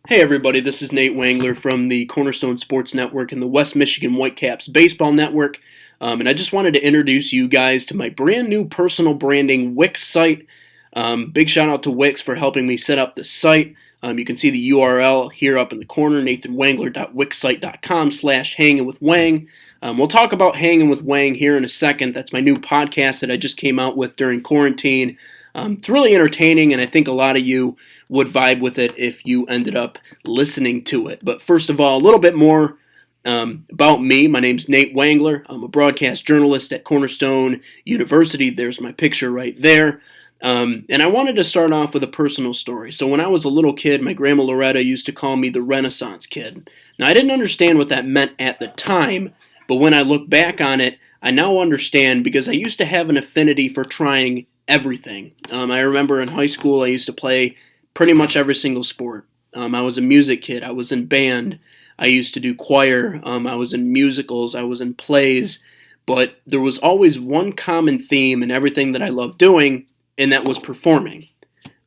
Hey everybody, this is Nate Wangler from the Cornerstone Sports Network and the West Michigan Whitecaps Baseball Network. And I just wanted to introduce you guys to my brand new personal branding Wix site. Big shout out to Wix for helping me set up the site. You can see the URL here up in the corner, nathanwangler.wixsite.com/hangingwithwang. We'll talk about Hanging with Wang here in a second. That's my new podcast that I just came out with during quarantine. It's really entertaining, and I think a lot of you would vibe with it if you ended up listening to it. But first of all, a little bit more about me. My name's Nate Wangler. I'm a broadcast journalist at Cornerstone University. There's my picture right there. And I wanted to start off with a personal story. So when I was a little kid, my grandma Loretta used to call me the Renaissance Kid. Now, I didn't understand what that meant at the time, but when I look back on it, I now understand because I used to have an affinity for trying everything. I remember in high school I used to play pretty much every single sport. I was a music kid. I was in band. I used to do choir. I was in musicals. I was in plays. But there was always one common theme in everything that I loved doing, and that was performing.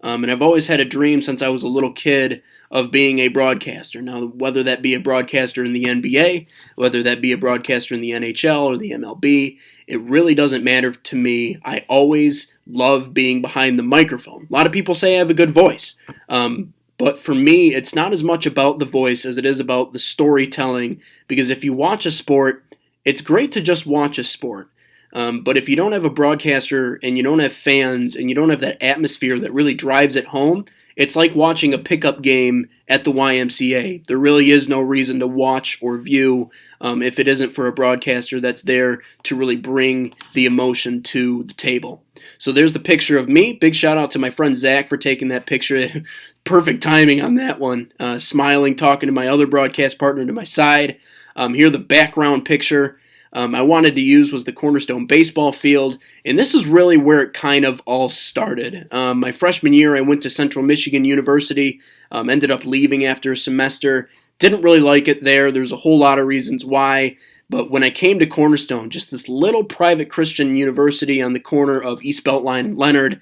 And I've always had a dream since I was a little kid of being a broadcaster. Now, whether that be a broadcaster in the NBA, whether that be a broadcaster in the NHL or the MLB, it really doesn't matter to me. I always love being behind the microphone. A lot of people say I have a good voice. But for me, it's not as much about the voice as it is about the storytelling. Because if you watch a sport, it's great to just watch a sport. But if you don't have a broadcaster and you don't have fans and you don't have that atmosphere that really drives it home, it's like watching a pickup game at the YMCA. There really is no reason to watch or view if it isn't for a broadcaster that's there to really bring the emotion to the table. So there's the picture of me. Big shout out to my friend Zach for taking that picture. Perfect timing on that one. Smiling, talking to my other broadcast partner to my side. Here the background picture I wanted to use was the Cornerstone baseball field, and this is really where it kind of all started. My freshman year, I went to Central Michigan University, ended up leaving after a semester, didn't really like it there. There's a whole lot of reasons why, but when I came to Cornerstone, just this little private Christian university on the corner of East Beltline and Leonard,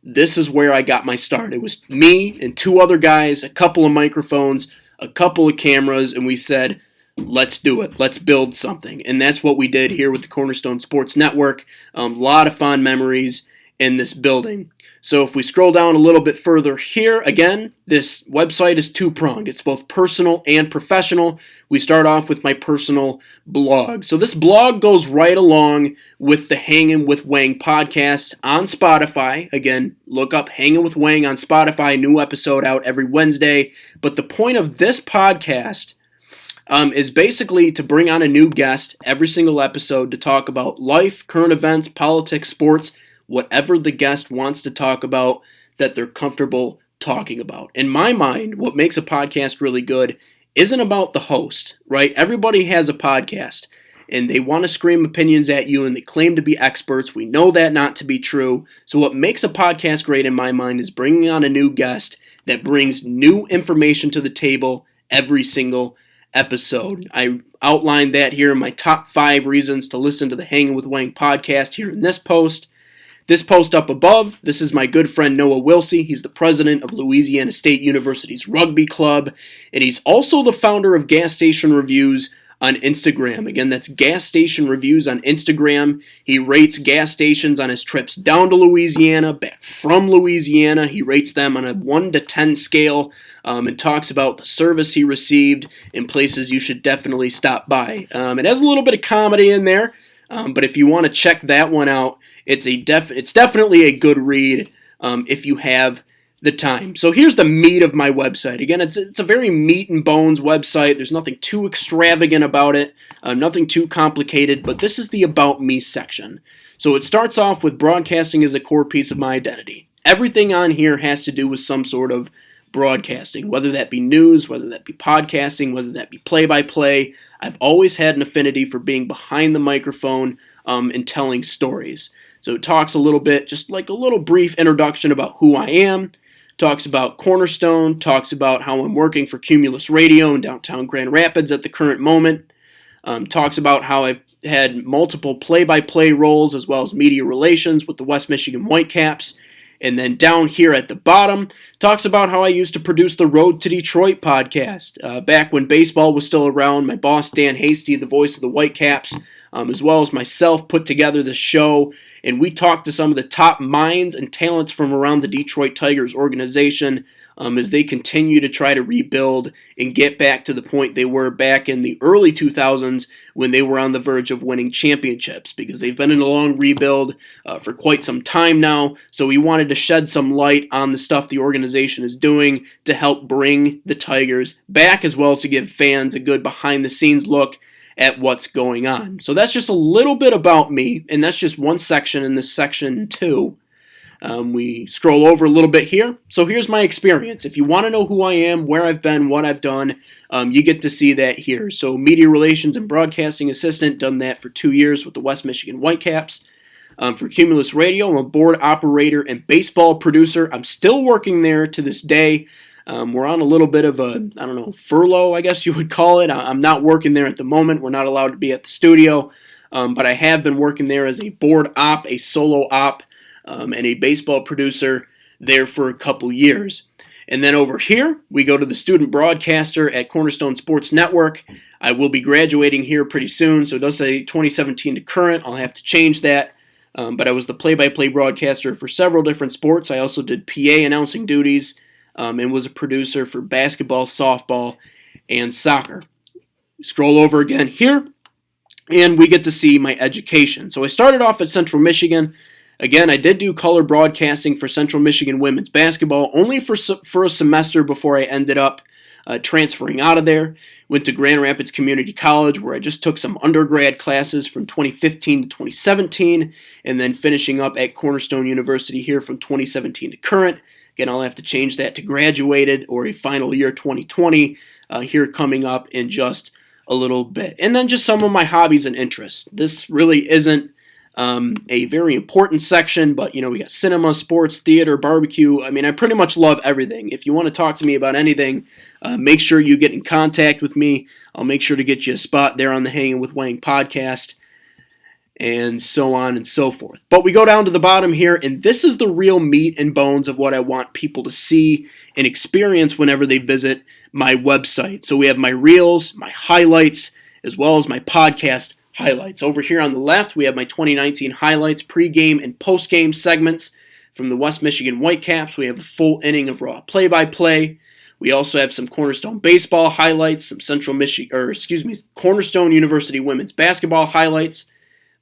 this is where I got my start. It was me and two other guys, a couple of microphones, a couple of cameras, and we said, let's do it. Let's build something. And that's what we did here with the Cornerstone Sports Network. A lot of fond memories in this building. So if we scroll down a little bit further here, again, this website is two-pronged. It's both personal and professional. We start off with my personal blog. So this blog goes right along with the Hanging with Wang podcast on Spotify. Again, look up Hanging with Wang on Spotify. New episode out every Wednesday. But the point of this podcast is basically to bring on a new guest every single episode to talk about life, current events, politics, sports, whatever the guest wants to talk about that they're comfortable talking about. In my mind, what makes a podcast really good isn't about the host, right? Everybody has a podcast, and they want to scream opinions at you, and they claim to be experts. We know that not to be true. So what makes a podcast great in my mind is bringing on a new guest that brings new information to the table every single episode. I outlined that here in my top 5 reasons to listen to the Hanging with Wang podcast here in this post. This post up above, this is my good friend Noah Wilsey. He's the president of Louisiana State University's rugby club, and he's also the founder of Gas Station Reviews on Instagram. Again, that's Gas Station Reviews on Instagram. He rates gas stations on his trips down to Louisiana, back from Louisiana. He rates them on a 1 to 10 scale and talks about the service he received in places you should definitely stop by. It has a little bit of comedy in there, but if you want to check that one out, it's definitely a good read if you have the time. So here's the meat of my website. Again, it's a very meat and bones website. There's nothing too extravagant about it, nothing too complicated, but this is the About Me section. So it starts off with broadcasting as a core piece of my identity. Everything on here has to do with some sort of broadcasting, whether that be news, whether that be podcasting, whether that be play-by-play. I've always had an affinity for being behind the microphone and telling stories. So it talks a little bit, just like a little brief introduction about who I am, talks about Cornerstone, talks about how I'm working for Cumulus Radio in downtown Grand Rapids at the current moment, talks about how I've had multiple play-by-play roles as well as media relations with the West Michigan Whitecaps, And then down here at the bottom, talks about how I used to produce the Road to Detroit podcast. Back when baseball was still around, my boss, Dan Hasty, the voice of the Whitecaps, as well as myself, put together the show, and we talked to some of the top minds and talents from around the Detroit Tigers organization as they continue to try to rebuild and get back to the point they were back in the early 2000s when they were on the verge of winning championships, because they've been in a long rebuild for quite some time now. So we wanted to shed some light on the stuff the organization is doing to help bring the Tigers back, as well as to give fans a good behind-the-scenes look at what's going on. So that's just a little bit about me, and that's just one section in this section 2. We scroll over a little bit here. So here's my experience. If you want to know who I am, where I've been, what I've done, you get to see that here. So media relations and broadcasting assistant, done that for 2 years with the West Michigan Whitecaps. For Cumulus Radio, I'm a board operator and baseball producer. I'm still working there to this day. We're on a little bit of a, furlough, I guess you would call it. I'm not working there at the moment. We're not allowed to be at the studio. But I have been working there as a board op, a solo op, and a baseball producer there for a couple years. And then over here, we go to the student broadcaster at Cornerstone Sports Network. I will be graduating here pretty soon, so it does say 2017 to current. I'll have to change that. But I was the play-by-play broadcaster for several different sports. I also did PA announcing duties and was a producer for basketball, softball, and soccer. Scroll over again here, and we get to see my education. So I started off at Central Michigan. Again, I did do color broadcasting for Central Michigan women's basketball only for a semester before I ended up transferring out of there. Went to Grand Rapids Community College, where I just took some undergrad classes from 2015 to 2017, and then finishing up at Cornerstone University here from 2017 to current. Again, I'll have to change that to graduated or a final year 2020 here coming up in just a little bit. And then just some of my hobbies and interests. This really isn't a very important section, but we got cinema, sports, theater, barbecue. I mean, I pretty much love everything. If you want to talk to me about anything, make sure you get in contact with me. I'll make sure to get you a spot there on the Hanging with Wang podcast, and so on and so forth. But we go down to the bottom here, and this is the real meat and bones of what I want people to see and experience whenever they visit my website. So we have my reels, my highlights, as well as my podcast highlights. Over here on the left, we have my 2019 highlights, pregame and postgame segments from the West Michigan Whitecaps. We have a full inning of raw play-by-play. We also have some Cornerstone baseball highlights, some Cornerstone University women's basketball highlights,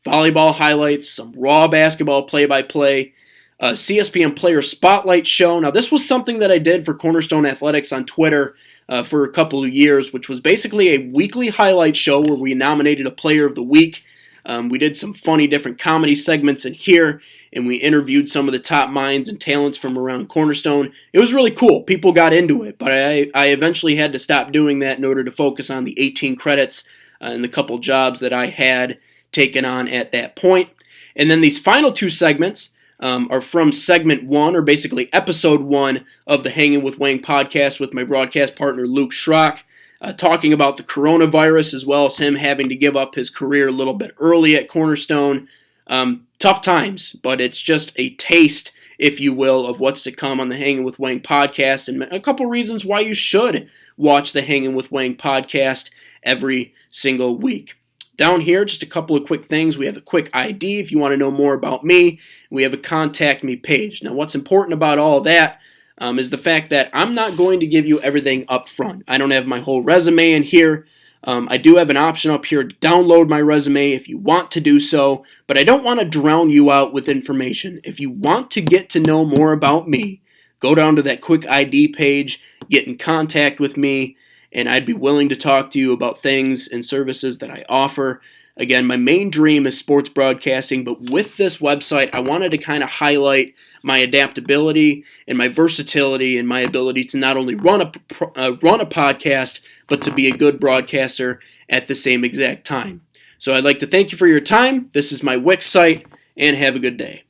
volleyball highlights, some raw basketball play-by-play, CSPN Player Spotlight Show. Now, this was something that I did for Cornerstone Athletics on Twitter for a couple of years, which was basically a weekly highlight show where we nominated a player of the week. We did some funny different comedy segments in here, and we interviewed some of the top minds and talents from around Cornerstone. It was really cool. People got into it, but I eventually had to stop doing that in order to focus on the 18 credits and the couple jobs that I had taken on at that point. And then these final two segments are from segment 1, or basically episode 1 of the Hanging with Wang podcast with my broadcast partner Luke Schrock, talking about the coronavirus, as well as him having to give up his career a little bit early at Cornerstone. Tough times, but it's just a taste, if you will, of what's to come on the Hanging with Wang podcast, and a couple reasons why you should watch the Hanging with Wang podcast every single week. Down here, just a couple of quick things. We have a quick ID if you want to know more about me. We have a contact me page. Now, what's important about all that is the fact that I'm not going to give you everything up front. I don't have my whole resume in here. I do have an option up here to download my resume if you want to do so, but I don't want to drown you out with information. If you want to get to know more about me, go down to that quick ID page, get in contact with me, and I'd be willing to talk to you about things and services that I offer. Again, my main dream is sports broadcasting, but with this website, I wanted to kind of highlight my adaptability and my versatility and my ability to not only run a podcast, but to be a good broadcaster at the same exact time. So I'd like to thank you for your time. This is my Wix site, and have a good day.